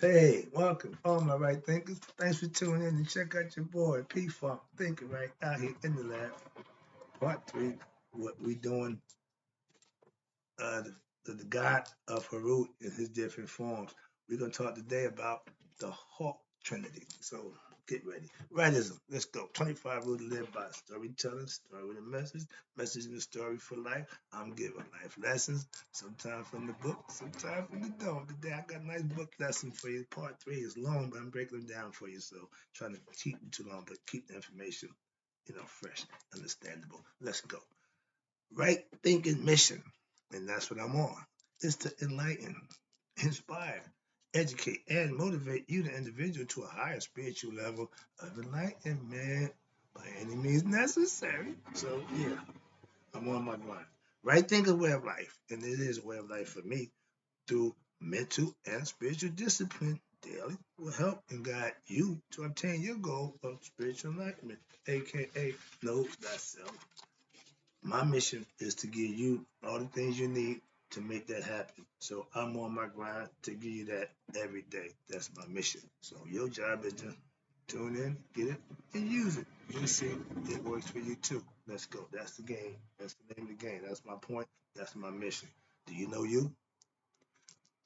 Hey, welcome, all my right thinkers. Thanks for tuning in and check out your boy P Funk Thinking Right out here in the lab. Part three, what we doing, uh, the God of Heru in his different forms. We're gonna talk today about the Hawk Trinity. So get ready. Rightism. Let's go. 25 rules to live by. Storytelling, story with a message, message in the story for life. I'm giving life lessons, sometimes from the book, sometimes from the dome. Today I got a nice book lesson for you. Part three is long, but I'm breaking them down for you. So trying to keep it too long, but keep the information, fresh, understandable. Let's go. Right thinking mission, and that's what I'm on, is to enlighten, inspire, educate, and motivate you, the individual, to a higher spiritual level of enlightenment by any means necessary. So, yeah, I'm on my grind. Right thinking way of life, and it is a way of life for me, through mental and spiritual discipline daily will help and guide you to obtain your goal of spiritual enlightenment, aka know thyself. My mission is to give you all the things you need to make that happen. So I'm on my grind to give you that every day. That's my mission. So your job is to tune in, get it, and use it. You'll see it works for you too. Let's go. That's the game. That's the name of the game. That's my point. That's my mission. Do you know you?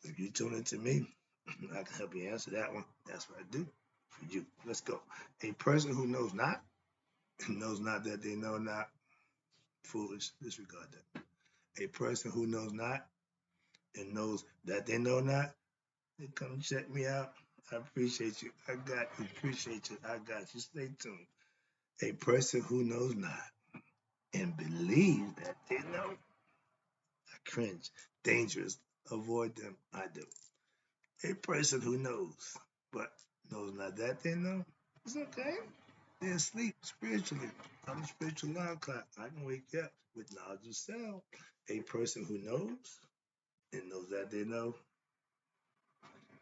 If you tune into me, I can help you answer that one. That's what I do for you. Let's go. A person who knows not, knows not that they know not, foolish, disregard that. A person who knows not and knows that they know not, they come check me out. I appreciate you. I got you. Appreciate you. I got you. Stay tuned. A person who knows not and believes that they know, I cringe. Dangerous. Avoid them. I do. A person who knows but knows not that they know, it's okay. They're asleep spiritually. I'm a spiritual alarm clock. I can wake up with knowledge of self. A person who knows and knows that they know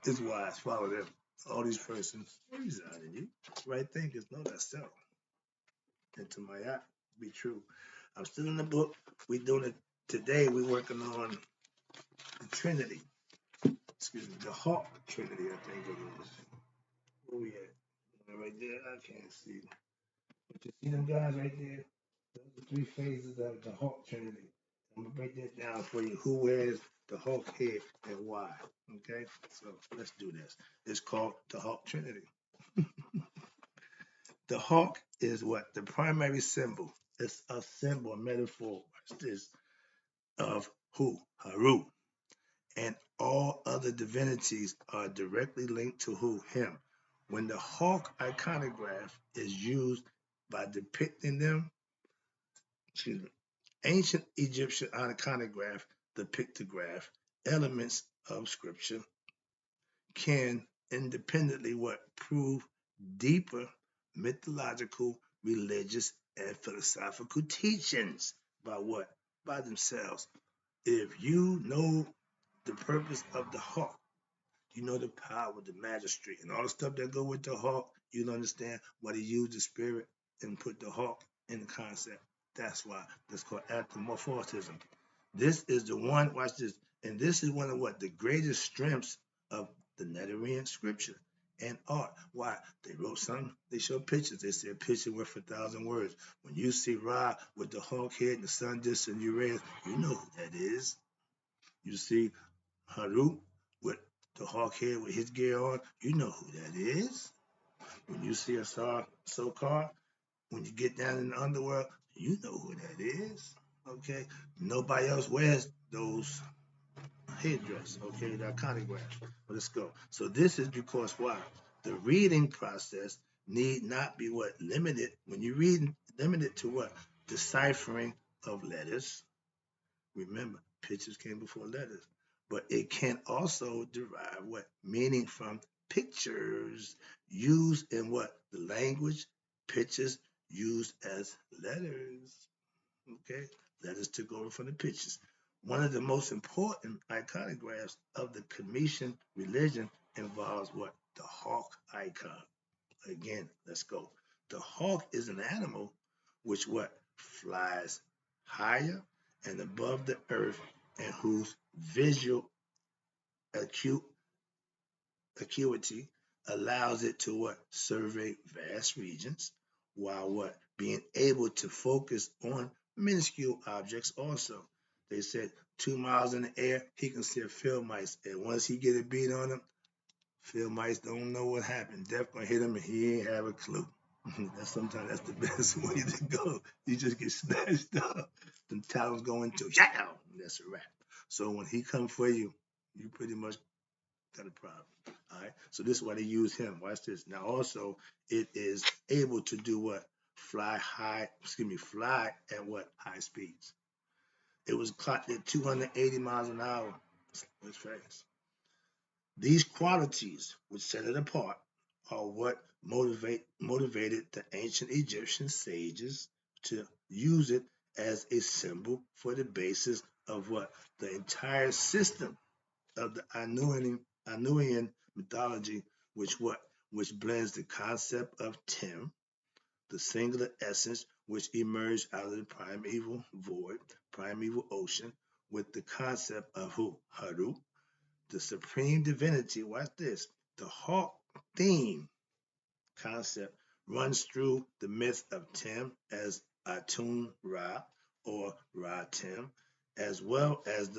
is wise. Follow them. All these persons reside in you. Right thinkers know that self. And to my eye, be true. I'm still in the book. We're doing it today. We're working on the Trinity. Excuse me, the Hawk Trinity, I think it is. Where we at? Right there, I can't see. But you see them guys right there? Those are three phases of the Hawk Trinity. I'm gonna break that down for you. Who wears the Hawk head and why? Okay, so let's do this. It's called the Hawk Trinity. The hawk is what? The primary symbol. It's a symbol, a metaphor. Watch this, of who? Haru. And all other divinities are directly linked to who? Him. When the hawk iconograph is used by depicting them, excuse me, ancient Egyptian iconograph, the pictograph, elements of scripture can independently what? Prove deeper mythological, religious, and philosophical teachings by what? By themselves. If you know the purpose of the hawk, you know the power, the majesty, and all the stuff that go with the hawk, you'll understand why they use the spirit and put the hawk in the concept. That's why that's called anthropomorphism. This is the one, watch this, and this is one of what? The greatest strengths of the Netherlands scripture and art. Why? They wrote something, they show pictures. They say a picture worth 1,000 words. When you see Ra with the hawk head and the sun disk and Uranus, you know who that is. You see Haru with the hawk head with his gear on, you know who that is. When you see a Sokar, when you get down in the underworld, you know who that is. Okay? Nobody else wears those headdress, okay, the iconograph. But let's go. So this is because why? The reading process need not be what? Limited. When you read, limited to what? Deciphering of letters. Remember, pictures came before letters. But it can also derive what? Meaning from pictures used in what? The language, pictures used as letters. Okay, letters took over from the pictures. One of the most important iconographs of the Cometian religion involves what? The hawk icon. Again, let's go. The hawk is an animal which what? Flies higher and above the earth and whose visual acute acuity allows it to what? Survey vast regions, while what? Being able to focus on minuscule objects also. They said 2 miles in the air, he can see a field mice. And once he get a beat on him, field mice don't know what happened. Death gonna hit him and he ain't have a clue. Sometimes that's the best way to go. You just get snatched up. The talons go into yeah, that's a wrap. So when he come for you, you pretty much got a problem. All right. So this is why they use him. Watch this. Now also it is able to do what? Fly at what? High speeds. It was clocked at 280 miles an hour. That's fast. These qualities which set it apart are what motivated the ancient Egyptian sages to use it as a symbol for the basis of what? The entire system of the Anuian mythology, which blends the concept of Tim, the singular essence which emerged out of the primeval void, primeval ocean, with the concept of who? Haru, the supreme divinity. Watch this. The hawk theme concept runs through the myth of Tim as Atun Ra or Ra Tim, as well as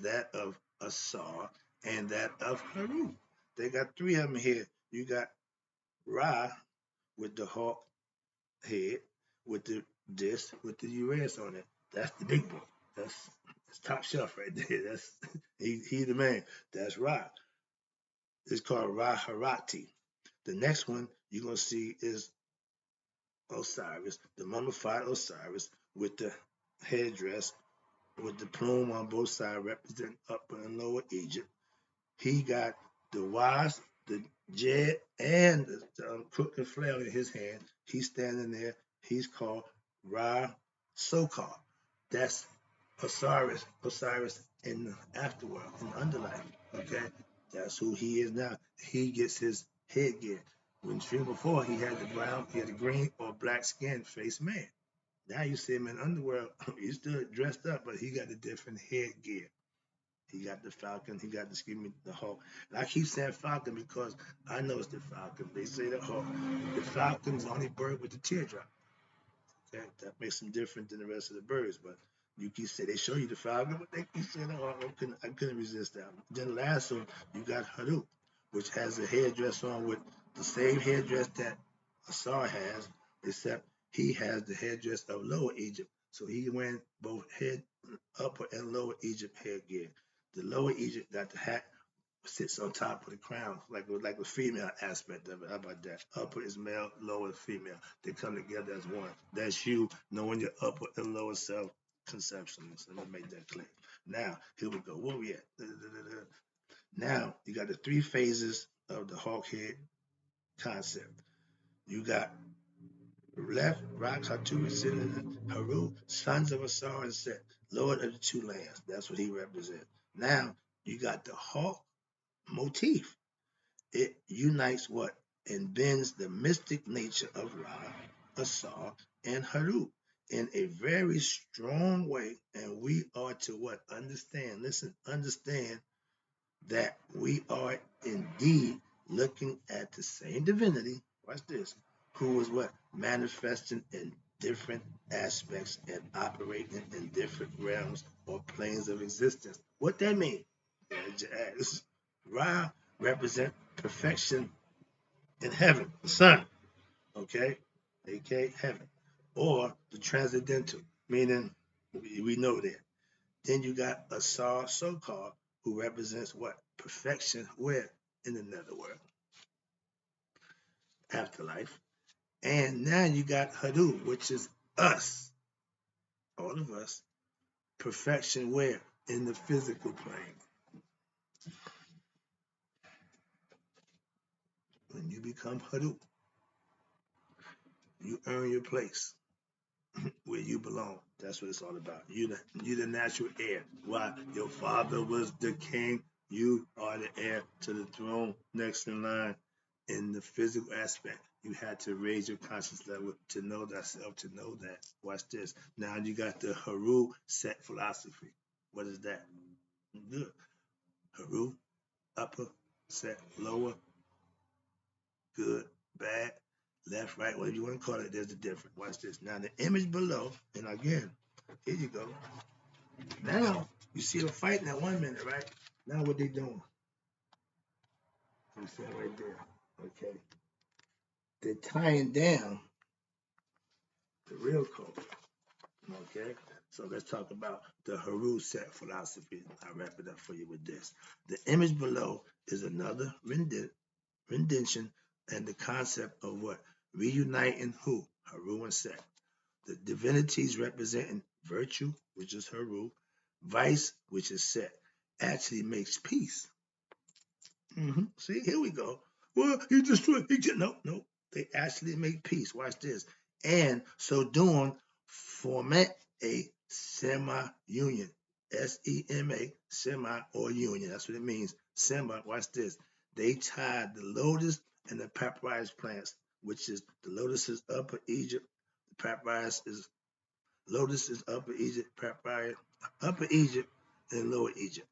that of Asar and that of Haru. They got three of them here. You got Ra with the hawk head, with the disc, with the Uranus on it. That's the big boy. That's top shelf right there. That's he the man. That's Ra. It's called Ra Harati. The next one you're gonna see is Osiris, the mummified Osiris with the headdress with the plume on both sides representing Upper and Lower Egypt. He got the wasp, the jet, and the crooked flail in his hand. He's standing there. He's called Ra Sokar. That's Osiris in the afterworld, in the underlife. Okay, that's who he is now. He gets his headgear. When stream before, he had the green or black skin face man. Now you see him in underworld. He's still dressed up, but he got a different headgear. He got the falcon. He got the hawk. And I keep saying falcon because I know it's the falcon. They say the hawk. The falcon's the only bird with the teardrop. Okay, that makes them different than the rest of the birds. But you keep saying they show you the falcon, but they keep saying the hawk. I couldn't resist that. Then last one, you got Haru, which has a headdress on with the same headdress that Asar has, except he has the headdress of Lower Egypt. So he went both upper and lower Egypt headgear. The lower Egypt got the hat sits on top of the crown, like a female aspect of it. How about that? Upper is male, lower is female. They come together as one. That's you knowing your upper and lower self conception. So let me make that clear. Now, here we go. Where we at? Now, you got the three phases of the hawk head concept. You got left, Ra, Khatu, Haru, sons of Asar and Set, Lord of the two lands. That's what he represents. Now, you got the hawk motif. It unites what? And bends the mystic nature of Ra, Asar, and Haru in a very strong way. And we are to what? Understand, listen, understand that we are indeed looking at the same divinity, watch this, who was what? Manifesting in different aspects and operating in different realms or planes of existence. What that mean? Ra represent perfection in heaven, the sun, okay? aka heaven. Or the transcendental, meaning we know that. Then you got Asar Sokar, who represents what? Perfection where? In the netherworld. Afterlife. And now you got Haru, which is us, all of us. Perfection where? In the physical plane. When you become Haru, you earn your place where you belong. That's what it's all about. You the natural heir. Why? Your father was the king. You are the heir to the throne next in line. In the physical aspect, you had to raise your conscious level to know thyself, to know that. Watch this. Now you got the Haru set philosophy. What is that? Good. Haru, upper, Set, lower, good, bad, left, right, whatever you want to call it, there's a difference. Watch this. Now the image below, and again, here you go. Now you see them fighting at 1 minute, right? Now what they doing? You see it right there. Okay. They're tying down the real code. Okay. So let's talk about the Heru set philosophy. I'll wrap it up for you with this. The image below is another rendition and the concept of what? Reuniting who? Heru and Set. The divinities representing virtue, which is Heru, vice, which is Set, actually makes peace. See, here we go. Well, he destroyed. No. They actually make peace. Watch this. And so doing, format a semi-union. SEMA, semi or union. That's what it means. Semi. Watch this. They tied the lotus and the papyrus plants, which is the lotus is upper Egypt, the papyrus is lotus is upper Egypt, papyrus upper Egypt and lower Egypt.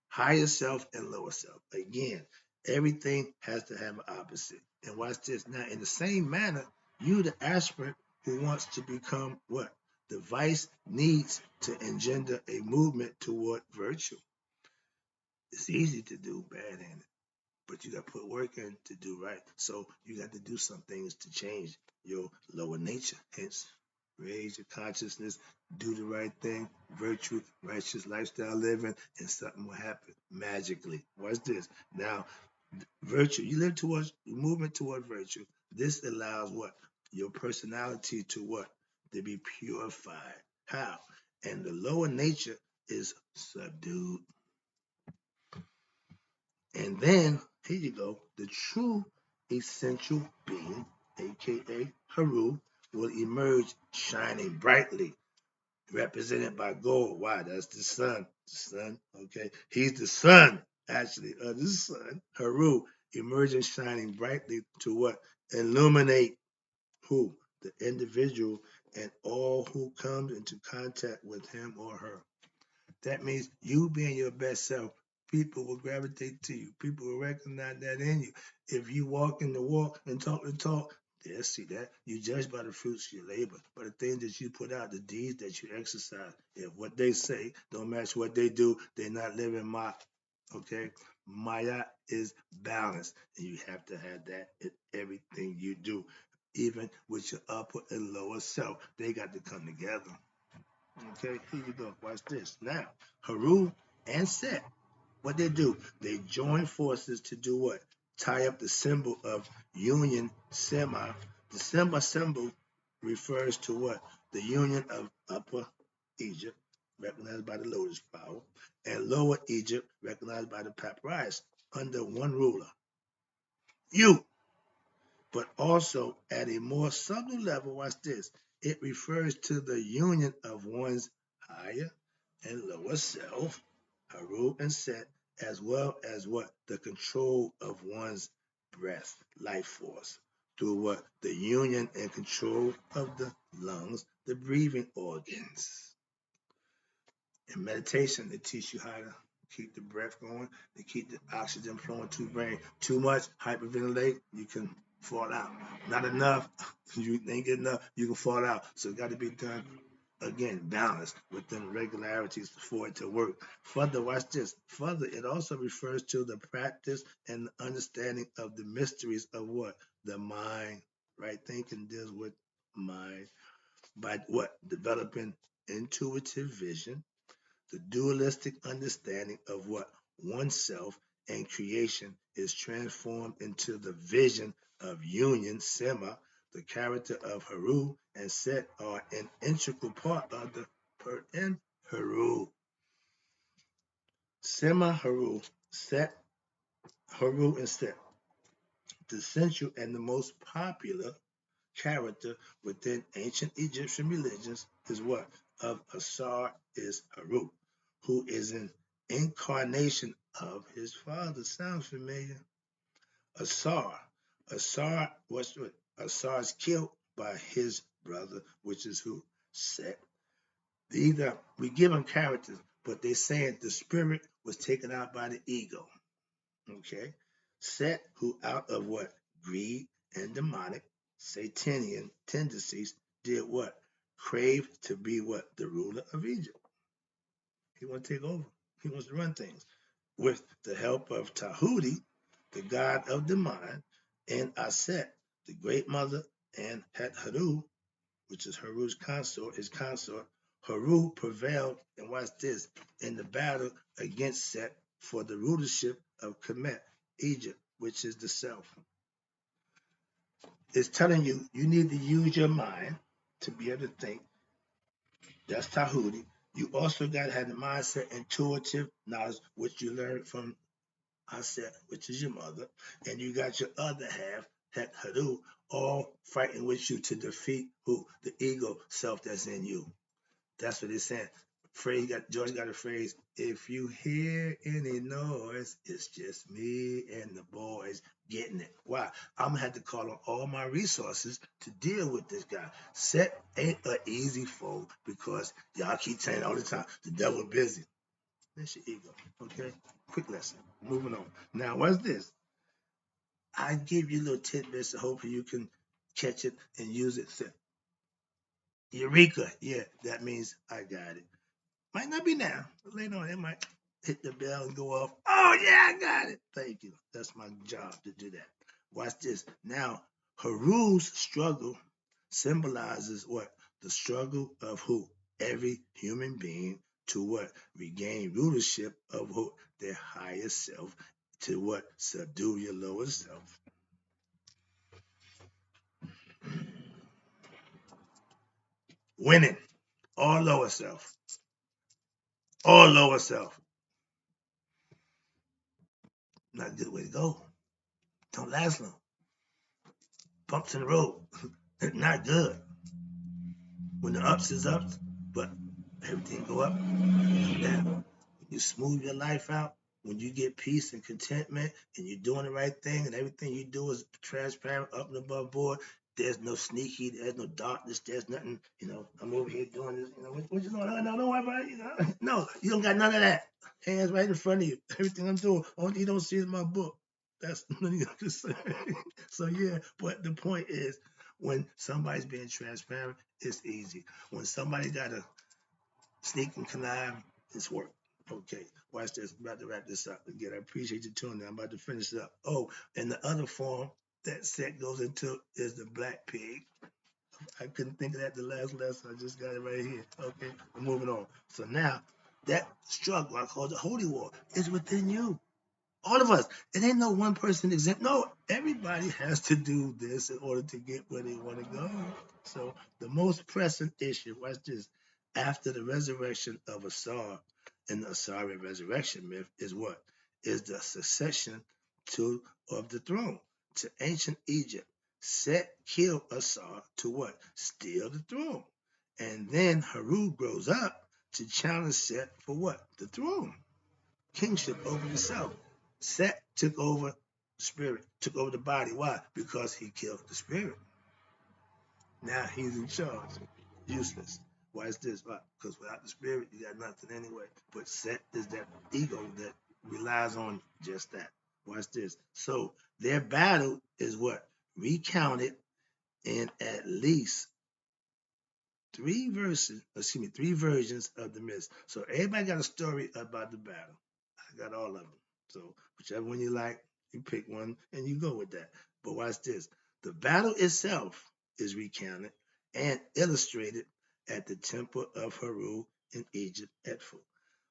Higher self and lower self. Again, everything has to have an opposite. And watch this. Now, in the same manner, you, the aspirant who wants to become what? The vice needs to engender a movement toward virtue. It's easy to do bad-handed, but you got to put work in to do right. So you got to do some things to change your lower nature. Hence, raise your consciousness, do the right thing, virtue, righteous lifestyle living, and something will happen magically. Watch this. Now, virtue, you live towards movement toward virtue. This allows what? Your personality to what? To be purified. How? And the lower nature is subdued. And then, here you go, the true essential being, aka Heru, will emerge shining brightly, represented by gold. Why? That's the sun. The sun, okay? He's the sun, actually, of the sun. Heru, emerging shining brightly to what? Illuminate who? The individual and all who comes into contact with him or her. That means you being your best self, people will gravitate to you. People will recognize that in you. If you walk in the walk and talk the talk, they'll see that. You judge by the fruits of your labor. But the things that you put out, the deeds that you exercise, if what they say don't match what they do, they're not living Maya. Okay? Maya is balance. And you have to have that in everything you do. Even with your upper and lower self, they got to come together. Okay, here you go. Watch this. Now, Heru and Set, what they do? They join forces to do what? Tie up the symbol of union sema. The sema symbol refers to what? The union of Upper Egypt, recognized by the lotus flower, and Lower Egypt, recognized by the papyrus, under one ruler. You. But also at a more subtle level, watch this, it refers to the union of one's higher and lower self, Haru and Set, as well as what? The control of one's breath, life force, through what? The union and control of the lungs, the breathing organs. In meditation, they teach you how to keep the breath going, to keep the oxygen flowing to the brain. Too much, hyperventilate, you can fall out. Not enough, you ain't get enough, you can fall out. So it got to be done, again, balanced within regularities for it to work. Further, watch this. Further, it also refers to the practice and the understanding of the mysteries of what? The mind, right? Thinking deals with mind by what? Developing intuitive vision, the dualistic understanding of what oneself and creation is transformed into the vision of union, Sema. The character of Heru and Set are an integral part of the Per and Heru. Sema, Heru, Set, Heru and Set. The central and the most popular character within ancient Egyptian religions is what? Of Asar is Heru, who is an incarnation of his father. Sounds familiar? Asar. Asar, what's what? Asar is killed by his brother, which is who? Set. These are, we give them characters, but they're saying the spirit was taken out by the ego. Okay? Set, who out of what? Greed and demonic, Satanian tendencies, did what? Crave to be what? The ruler of Egypt. He wants to take over. He wants to run things. With the help of Tahuti, the god of the mind, and Aset, the great mother, and Heru, which is Heru's consort, his consort, Heru prevailed, and watch this, in the battle against Set for the rulership of Kemet, Egypt, which is the self. It's telling you you need to use your mind to be able to think. That's Tahuti. You also got to have the mindset, intuitive knowledge, which you learned from Aset, which is your mother, and you got your other half, Het Haru, all fighting with you to defeat who? The ego self that's in you. That's what it's saying. George got a phrase, if you hear any noise, it's just me and the boys getting it. Why? I'm gonna have to call on all my resources to deal with this guy. Set ain't an easy foe because y'all keep saying all the time, the devil busy. That's your ego. Okay? Quick lesson. Moving on. Now, what's this? I give you little tidbits so hopefully you can catch it and use it. Eureka. Yeah, that means I got it. Might not be now, but later on it might hit the bell and go off. Oh yeah, I got it. Thank you. That's my job to do that. Watch this. Now, Haru's struggle symbolizes what? The struggle of who? Every human being to what? Regain rulership of who? Their higher self. To what? Subdue your lower self. Winning. All lower self. All lower self. Not a good way to go. Don't last long. Bumps in the road. Not good. When the ups is ups, but everything go up, come down. When you smooth your life out, when you get peace and contentment, and you're doing the right thing, and everything you do is transparent, up and above board. There's no sneaky, there's no darkness, there's nothing. I'm over here doing this. What you doing? No, don't worry about it. No, you don't got none of that. Hands right in front of you. Everything I'm doing, only thing you don't see is my book. That's nothing I can say. So yeah, but the point is, when somebody's being transparent, it's easy. When somebody got to sneak and connive, it's work. Okay, watch this. I'm about to wrap this up again. I appreciate you tuning in. I'm about to finish it up. Oh, and the other form that set goes into is the black pig. I couldn't think of that the last lesson. I just got it right here. Okay, I'm moving on. So now that struggle I call the holy war is within you. All of us. It ain't no one person exempt. No, everybody has to do this in order to get where they want to go. So the most pressing issue, watch this, after the resurrection of Asar in the Asarian resurrection myth is what? Is the succession to of the throne to ancient Egypt. Set killed Asar to what? Steal the throne. And then Haru grows up to challenge Set for what? The throne. Kingship over the self. Set took over the spirit, took over the body. Why? Because he killed the spirit. Now he's in charge. Useless. Why is this? Why? Because without the spirit, you got nothing anyway. But Set is that ego that relies on just that. Watch this. So their battle is what? Recounted in at least three versions of the myth. So everybody got a story about the battle. I got all of them. So whichever one you like, you pick one and you go with that. But watch this. The battle itself is recounted and illustrated at the temple of Heru in Egypt, Edfu.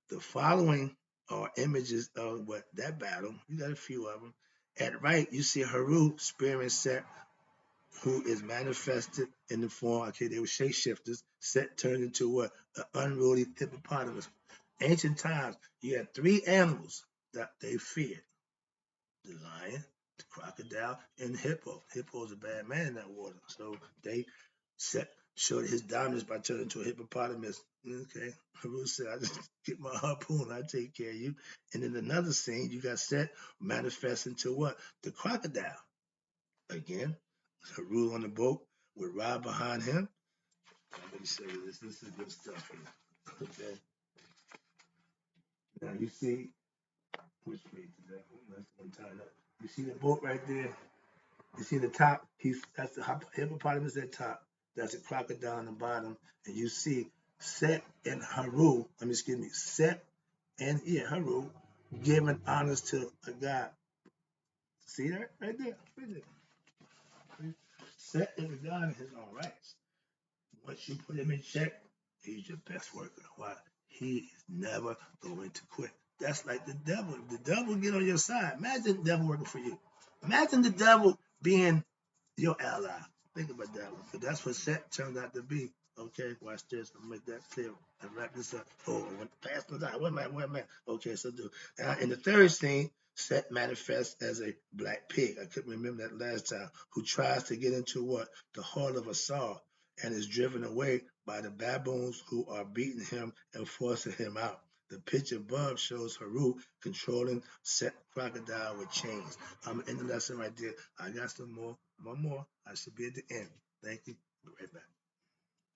The following are images of what that battle. You got a few of them. At right, you see Heru spearing Set, who is manifested in the form, okay, they were shapeshifters. Set turned into what? An unruly hippopotamus. Ancient times, you had three animals that they feared: the lion, the crocodile, and the hippo. Hippo is a bad man in that water. So they showed his dominance by turning into a hippopotamus. Okay. Haru said, I just get my harpoon, I take care of you. And in another scene, you got Set manifest into what? The crocodile. Again, Haru on the boat with Ra behind him. Let me show you this. This is good stuff here. Okay. Now you see which page is that? That's one tied up. You see the boat right there? You see the top? That's the hippopotamus at top. That's a crocodile on the bottom. And you see Set and Heru, Set and Heru giving honors to a god. See that right there? Right there. Set is a god in his own rights. Once you put him in check, he's your best worker. Why? He is never going to quit. That's like the devil. The devil get on your side. Imagine the devil working for you. Imagine the devil being your ally. Think about that one. Because that's what Set turned out to be. Okay, watch this. I'll make that clear and wrap this up. Oh, when past the time. Wait a minute. Okay, so do. In the third scene, Set manifests as a black pig. I couldn't remember that last time. Who tries to get into what? The heart of a saw and is driven away by the baboons who are beating him and forcing him out. The picture above shows Heru controlling Set crocodile with chains. I'm in the lesson right there. I got some more. One more. I should be at the end. Thank you. Be right back.